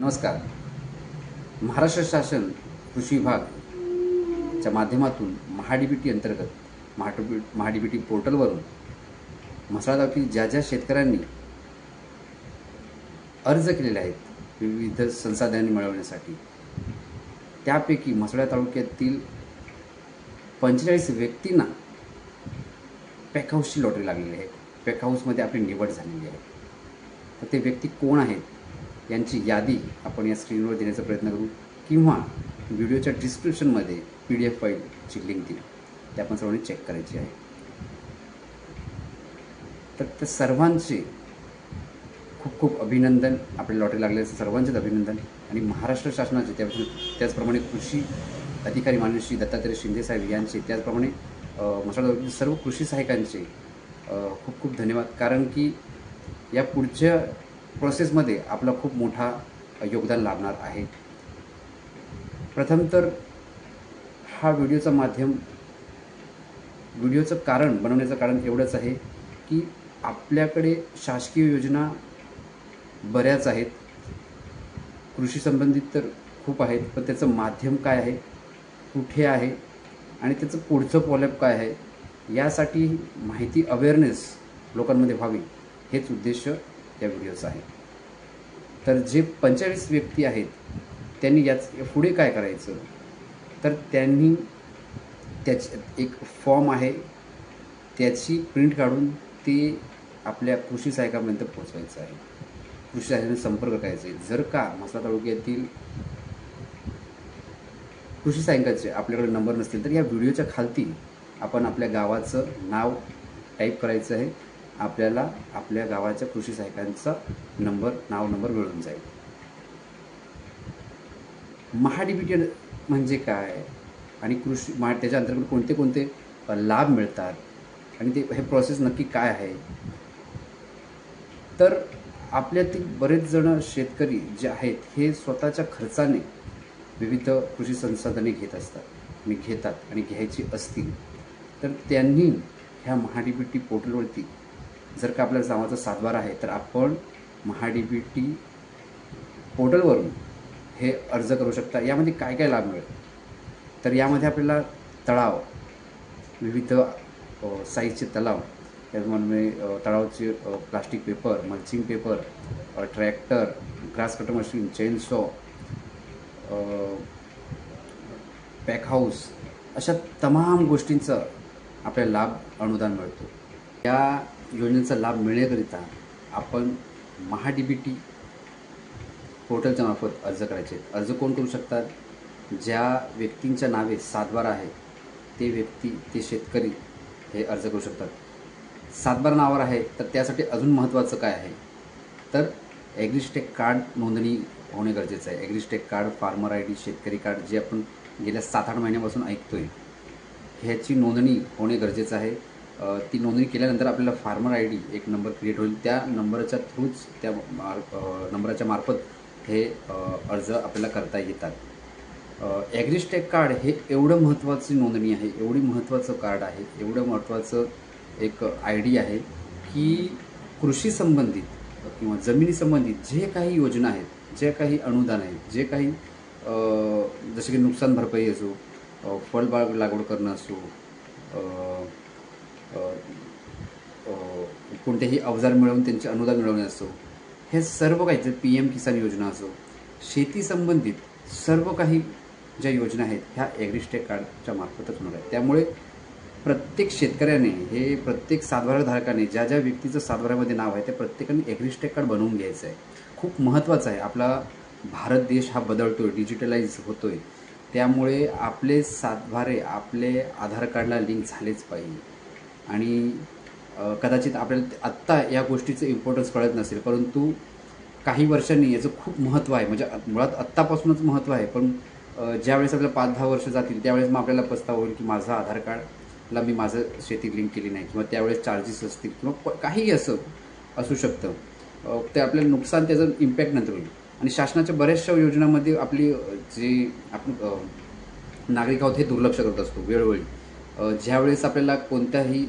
नमस्कार. महाराष्ट्र शासन कृषी विभागच्या माध्यमातून महाडीबीटी अंतर्गत महाडीबीटी पोर्टलवरून म्हसळा तालुक्यातील ज्या शेतकऱ्यांनी अर्ज केलेले आहेत विविध संसाधने मिळवण्यासाठी, त्यापैकी म्हसळा तालुक्यातील 45 व्यक्तींना पॅक हाऊसची लॉटरी लागलेली आहे. पॅक हाऊसमध्ये आपली निवड झालेली आहे. तर ते व्यक्ती कोण आहेत यांची यादी आपण या स्क्रीनवर देण्याचा प्रयत्न करू किंवा व्हिडिओच्या डिस्क्रिप्शनमध्ये PDF फाईलची लिंक देऊ, ते आपण सर्वांनी चेक करायची आहे. तर त्या सर्वांचे खूप खूप अभिनंदन. आपल्या लॉटरी लागल्याचं सर्वांचेच अभिनंदन. आणि महाराष्ट्र शासनाचे त्याचप्रमाणे कृषी अधिकारी माननीय श्री दत्तात्रय शिंदे साहेब यांचे, त्याचप्रमाणे म्हसळा तालुक्यातील सर्व कृषी सहाय्यकांचे खूप खूप धन्यवाद. कारण की या पुढच्या प्रोसेसमध्ये आपला खूप मोठा योगदान लाभणार आहे. प्रथम तर हा व्हिडिओचं कारण बनवण्याचं कारण एवढंच आहे की आपल्याकडे शासकीय योजना बऱ्याच आहेत, कृषी संबंधित तर खूप आहेत, पण त्याचं माध्यम काय आहे, कुठे आहे आणि त्याचं पुढचं फॉलोअप काय आहे, यासाठी माहिती अवेअरनेस लोकांमध्ये व्हावी, हेच उद्देश या व्हिडिओचा आहे. तर जे 45 व्यक्ती आहेत त्यांनी पुढे काय करायचं, तर त्यांनी एक फॉर्म आहे त्याची प्रिंट काढून ते आपल्या कृषी सहाय्यकापर्यंत पोहोचवायचं आहे. कृषी सहाय्यकाने संपर्क करायचे. जर का म्हसळा तालुक्यातील कृषी सहाय्यकाचे आपल्याकडे नंबर नसतील तर या व्हिडिओच्या खालती आपण आपल्या गावाचं नाव टाईप करायचं आहे. आपल्याला आपल्या गावाच्या कृषी सहाय्यकांचा नाव नंबर मिळून जाईल. महाडीबीटी म्हणजे काय आणि त्याच्या अंतर्गत कोणते कोणते लाभ मिळतात आणि हे प्रोसेस नक्की काय आहे. तर आपल्यातील बरेच जण शेतकरी जे आहेत हे स्वतःच्या खर्चाने विविध कृषी संसाधने घेत असतात आणि घेतात आणि घ्यायची असतील तर त्यांनी ह्या महाडीबीटी पोर्टलवरती जर का आपल्या गावाचा सातबारा आहे तर आपण महाडीबीटी पोर्टलवरून हे अर्ज करू शकता. यामध्ये काय काय लाभ मिळेल, तर यामध्ये आपल्याला तलाव, विविध साईजचे तलाव, त्याचप्रमाणे तलावाचे plastic paper, mulching paper, tractor, grass cutter machine, chainsaw, pack house, अशा तमाम गोष्टींचा आपल्याला लाभ अनुदान मिळतो. या योजनेचा लाभ मिळण्याकरिता आपण महाडीबीटी पोर्टलच्या मार्फत अर्ज करायचे. अर्ज कोण करू शकतात? ज्या व्यक्तींच्या नावे सातबारा आहे ते शेतकरी हे अर्ज करू शकतात. सातबारा नावावर आहे तर त्यासाठी अजून महत्त्वाचं काय आहे, तर ॲग्रिस्टेक कार्ड नोंदणी होणे गरजेचं आहे. ॲग्रिस्टेक कार्ड, फार्मर ID, शेतकरी कार्ड, जे आपण गेल्या 7-8 महिन्यापासून ऐकतोय, ह्याची नोंदणी होणे गरजेचं आहे. ती नोंदणी केल्यानंतर आपल्याला फार्मर ID एक नंबर क्रिएट होईल. त्या नंबरच्या थ्रूच, त्या नंबराच्या मार्फत हे अर्ज आपल्याला करता येतात. ॲग्रिस्टेक कार्ड हे एवढं महत्त्वाची नोंदणी आहे, एवढी महत्त्वाचं कार्ड आहे, एवढं महत्त्वाचं एक ID आहे की कृषी संबंधित किंवा जमिनी संबंधित जे काही योजना आहेत, जे काही अनुदान आहेत, जे काही जसे की नुकसान भरपाई असो, फळबाग लागवड करणं असो, कोणतेही अवजार मिळवून त्यांचे अनुदान मिळवणे असो, हे सर्व काही, जर PM किसान योजना असो, शेती संबंधित सर्व काही ज्या योजना आहेत ह्या ॲग्रिस्टेक कार्डच्या मार्फतच होणार आहेत. त्यामुळे प्रत्येक शेतकऱ्याने, हे प्रत्येक सातबाराधारकाने, ज्या ज्या व्यक्तीचं सातबाऱ्यामध्ये नाव आहे त्या प्रत्येकाने ॲग्रिस्टेक कार्ड बनवून घ्यायचं आहे. खूप महत्त्वाचं आहे. आपला भारत देश हा बदलतो आहे, डिजिटलाइज होतो आहे. त्यामुळे आपले सातबारे आपले आधार कार्डला लिंक झालेच पाहिजे. आणि कदाचित आपल्याला आत्ता या गोष्टीचं इम्पॉर्टन्स कळत नसेल, परंतु काही वर्षांनी याचं खूप महत्त्व आहे. म्हणजे मुळात आत्तापासूनच महत्त्व आहे, पण ज्यावेळेस आपल्याला 5-10 वर्ष जातील त्यावेळेस मग आपल्याला पस्तावा होईल की माझं आधार कार्डला मी माझं शेती लिंक केली नाही, किंवा त्यावेळेस चार्जेस असतील किंवा काहीही असू शकतं. ते आपल्याला नुकसान, त्याचं इम्पॅक्ट नंतर होईल. आणि शासनाच्या बऱ्याचशा योजनांमध्ये आपली जे आपण नागरिक आहोत हे दुर्लक्ष करत असतो वेळोवेळी. ज्यावेळेस आपल्याला कोणत्याही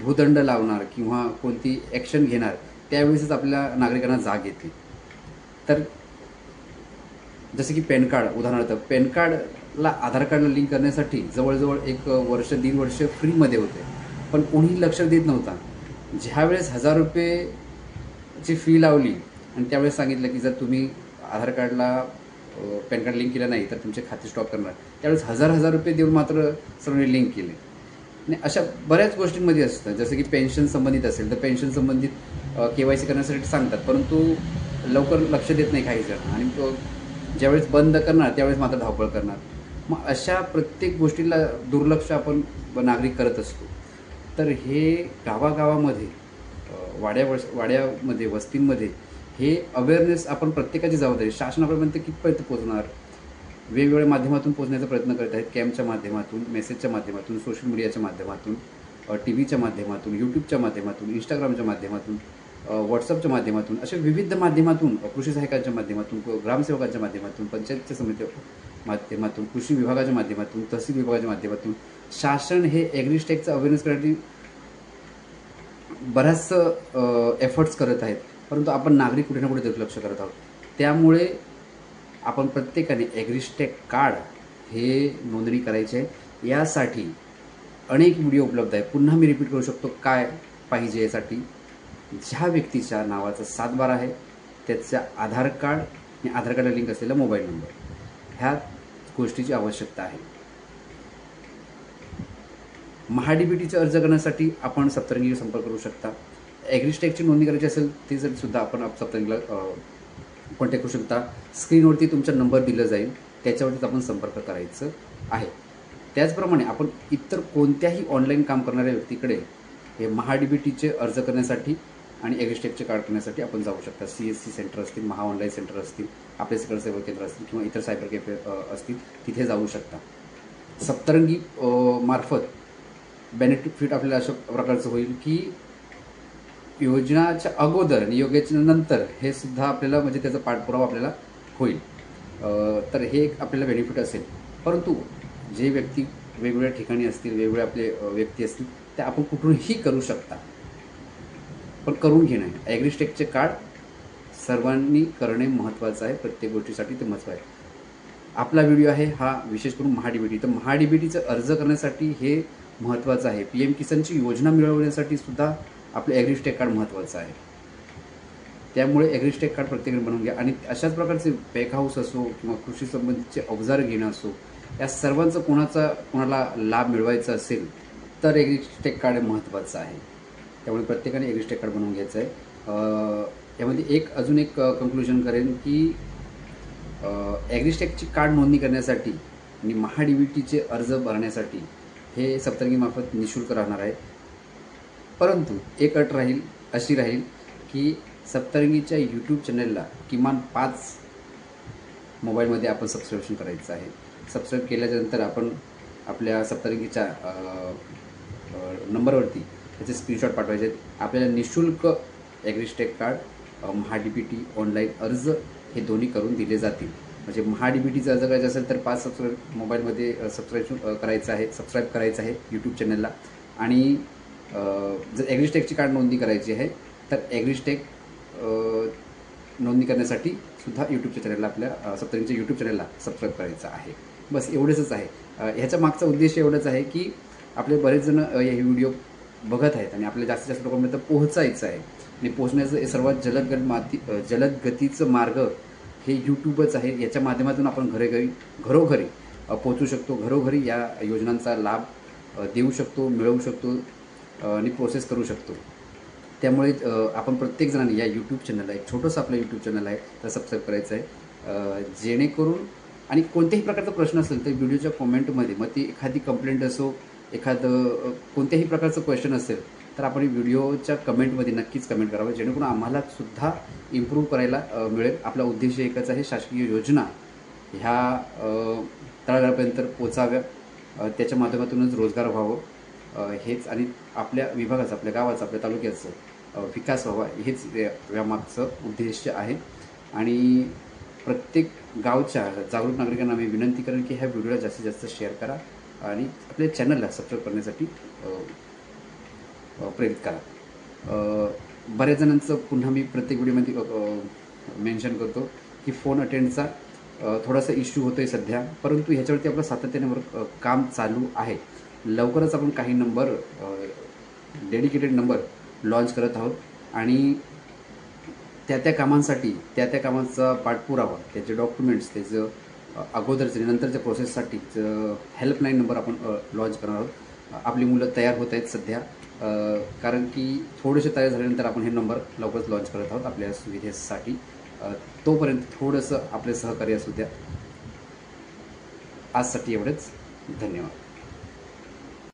भूदंड लावणार किंवा कोणती ॲक्शन घेणार त्यावेळेसच आपल्या नागरिकांना जाग येते. तर जसे की पॅन कार्ड, उदाहरणार्थ पॅन कार्डला आधार कार्डला लिंक करण्यासाठी जवळजवळ 1 वर्ष 1.5 वर्ष फ्रीमध्ये होते, पण कोणीही लक्ष देत नव्हता. ज्यावेळेस ₹1000ची फी लावली आणि त्यावेळेस सांगितलं की जर तुम्ही आधार कार्डला पॅन कार्ड लिंक केलं नाही तर तुमचे खाते स्टॉप करणार, त्यावेळेस हजार रुपये देऊन मात्र सर्वांनी लिंक केले. आणि अशा बऱ्याच गोष्टींमध्ये असतं. जसं की पेन्शन संबंधित असेल तर पेन्शन संबंधित KYC करण्यासाठी सांगतात, परंतु लवकर लक्ष देत नाही काही जण, आणि ज्यावेळेस बंद करणार त्यावेळेस मात्र धावपळ करणार. मग अशा प्रत्येक गोष्टीला दुर्लक्ष आपण नागरिक करत असतो. तर हे गावागावामध्ये वाड्यामध्ये वस्तींमध्ये हे अवेअरनेस आपण प्रत्येकाची जबाबदारी, शासन आपल्यापर्यंत कितपर्यंत पोहोचणार, वेगवेगळ्या माध्यमातून पोहोचण्याचा प्रयत्न करत आहेत. कॅम्पच्या माध्यमातून, मेसेजच्या माध्यमातून, सोशल मीडियाच्या माध्यमातून, TV च्या माध्यमातून, यूट्यूबच्या माध्यमातून, इंस्टाग्रामच्या माध्यमातून, व्हॉट्सअपच्या माध्यमातून, अशा विविध माध्यमातून, कृषी सहायकांच्या माध्यमातून, ग्रामसेवकांच्या माध्यमातून, पंचायतच्या समिती माध्यमातून, कृषी विभागाच्या माध्यमातून, तहसील विभागाच्या माध्यमातून शासन हे ॲग्रिस्टेकचं अवेअरनेस करण्यासाठी बऱ्याच एफर्ट्स करत आहेत, परंतु आपण नागरिक कुठे ना कुठे दुर्लक्ष करत आहोत. त्यामुळे आपण प्रत्येकाने ॲग्रिस्टेक कार्ड हे नोंदणी करायची आहे. यासाठी अनेक व्हिडिओ उपलब्ध आहे. पुन्हा मी रिपीट करू शकतो काय पाहिजे यासाठी. ज्या व्यक्तीच्या नावाचा 7/12 आहे, त्याचा आधार कार्ड आणि आधार कार्डला लिंक असलेला मोबाईल नंबर, ह्या गोष्टीची आवश्यकता आहे. महाडीबीटीचा अर्ज करण्यासाठी आपण सप्तरंगीशी संपर्क करू शकता. ॲग्रिस्टेकची नोंदणी करायची असेल ती सुद्धा आपण सप्तरंगीला कॉन्टॅक्ट करू शकता. स्क्रीनवरती तुमचा नंबर दिला जाईल, त्याच्यावरतीच आपण संपर्क करायचं आहे. त्याचप्रमाणे आपण इतर कोणत्याही ऑनलाईन काम करणाऱ्या व्यक्तीकडे हे महाडीबीटीचे अर्ज करण्यासाठी आणि ॲग्रिस्टेकचे कार्ड करण्यासाठी आपण जाऊ शकता. CSC सेंटर असतील, महाऑनलाईन सेंटर असतील, आपले सगळं सेवा केंद्र असतील किंवा इतर सायबर कॅफे असतील, तिथे जाऊ शकता. सप्तरंगी मार्फत बेनिफिट आपल्याला अशा प्रकारचं होईल की योजनाच्या अगोदर आणि योजनेच्या नंतर हे सुद्धा आपल्याला म्हणजे त्याचा पाठपुरावा आपल्याला होईल. तर हे एक आपल्याला बेनिफिट असेल. परंतु जे व्यक्ती वेगवेगळ्या ठिकाणी असतील, वेगवेगळे आपले व्यक्ती असतील, ते आपण कुठूनही करू शकता, पण करून घेणं आहे. ॲग्रिस्टेकचे कार्ड सर्वांनी करणे महत्त्वाचं आहे. प्रत्येक गोष्टीसाठी ते महत्त्व आहे. आपला व्हिडिओ आहे हा विशेष करून महाडीबीटी. तर महाडीबीटीचा अर्ज करण्यासाठी हे महत्त्वाचं आहे. PM किसानची योजना मिळवण्यासाठी सुद्धा आपलं ॲग्रिस्टेक कार्ड महत्त्वाचं आहे. त्यामुळे ॲग्रिस्टेक कार्ड प्रत्येकाने बनवून घ्या. आणि अशाच प्रकारचे पॅक हाऊस असो किंवा कृषी संबंधीचे अवजार घेणं असो, या सर्वांचं कोणाला लाभ मिळवायचा असेल तर ॲग्रिस्टेक कार्ड महत्त्वाचं आहे. त्यामुळे प्रत्येकाने ॲग्रिस्टेक कार्ड बनवून घ्यायचं आहे. यामध्ये अजून एक कन्क्लुजन करेन की ॲग्रिस्टेकची कार्ड नोंदणी करण्यासाठी आणि महाडीबीटीचे अर्ज भरण्यासाठी हे सप्तरंगीमार्फत निःशुल्क राहणार आहे. परंतु एक अट अशी राहील की सप्तरंगीच्या यूट्यूब चॅनलला किमान 5 मोबाईलमध्ये आपण सबस्क्रिप्शन करायचं आहे. सबस्क्राईब केल्याच्यानंतर आपण आपल्या सप्तरंगीच्या नंबरवरती त्याचे स्क्रीनशॉट पाठवायचे आहेत. आपल्याला निःशुल्क ॲग्रिस्टेक कार्ड, महाडीबीटी ऑनलाईन अर्ज हे दोन्ही करून दिले जातील. म्हणजे महाडीबीटीचा अर्ज करायचा असेल तर 5 मोबाईलमध्ये सबस्क्राईब करायचं आहे यूट्यूब चॅनलला. आणि जर ॲग्रिस्टेकची कार्ड नोंदणी करायची आहे तर ॲग्रिस्टेक नोंदणी करण्यासाठी सुद्धा यूट्यूबच्या चॅनलला, आपल्या सप्तरंगीच्या यूट्यूब चॅनलला सबस्क्राईब करायचं आहे. बस एवढंच आहे. ह्याच्या मागचा उद्देश एवढंच आहे की आपले बरेच जण हे व्हिडिओ बघत आहेत आणि आपल्याला जास्तीत जास्त लोकांपर्यंत पोहोचायचं आहे. आणि पोहोचण्याचं सर्वात जलद गतीचं मार्ग हे यूट्यूबच आहे. याच्या माध्यमातून आपण घरोघरी पोहोचू शकतो, घरोघरी या योजनांचा लाभ देऊ शकतो, मिळवू शकतो आणि प्रोसेस करू शकतो. त्यामुळे आपण प्रत्येक जणांनी या यूट्यूब चॅनलला, एक छोटंसं आपलं यूट्यूब चॅनल आहे, तर सबस्क्राईब करायचं आहे. जेणेकरून आणि कोणत्याही प्रकारचा प्रश्न असेल तर व्हिडिओच्या कॉमेंटमध्ये, मग ती एखादी कंप्लेंट असो, एखादं कोणत्याही प्रकारचं क्वेश्चन असेल तर आपण व्हिडिओच्या कमेंटमध्ये नक्कीच कमेंट करावं, जेणेकरून आम्हाला सुद्धा इम्प्रूव्ह करायला मिळेल. आपला उद्देश एकच आहे, शासकीय योजना ह्या तळागाळापर्यंत पोचाव्या, त्याच्या माध्यमातूनच रोजगार व्हावं, हेच आणि आपल्या विभागाचं, आपल्या गावाचं, आपल्या तालुक्याचं विकास व्हावा, हेच यामागचं उद्देश आहे. आणि प्रत्येक गावच्या जागरूक नागरिकांना मी विनंती करेन की ह्या व्हिडिओला जास्तीत जास्त शेअर करा आणि आपल्या चॅनलला सबस्क्राईब करण्यासाठी प्रेरित करा. बऱ्याच जणांचं पुन्हा मी प्रत्येक व्हिडिओमध्ये मेन्शन करतो की फोन अटेंडचा थोडासा इश्यू होतो आहे सध्या, परंतु ह्याच्यावरती आपलं सातत्याने काम चालू आहे. लवकरच आपण काही नंबर, डेडिकेटेड नंबर लॉन्च करत आहोत आणि त्या कामांसाठी त्या कामांचा पाठपुरावा, त्याचे डॉक्युमेंट्स, त्याचं अगोदरचे नंतरच्या प्रोसेससाठीचं हेल्पलाईन नंबर आपण लॉन्च करणार आहोत. आपली मुलं तयार होत आहेत सध्या, कारण की थोडेसे तयार झाल्यानंतर आपण हे नंबर लवकरच लॉन्च करत आहोत आपल्या सुविधेसाठी. तोपर्यंत थोडंसं आपले सहकार्य असू द्या. आजसाठी एवढेच. धन्यवाद.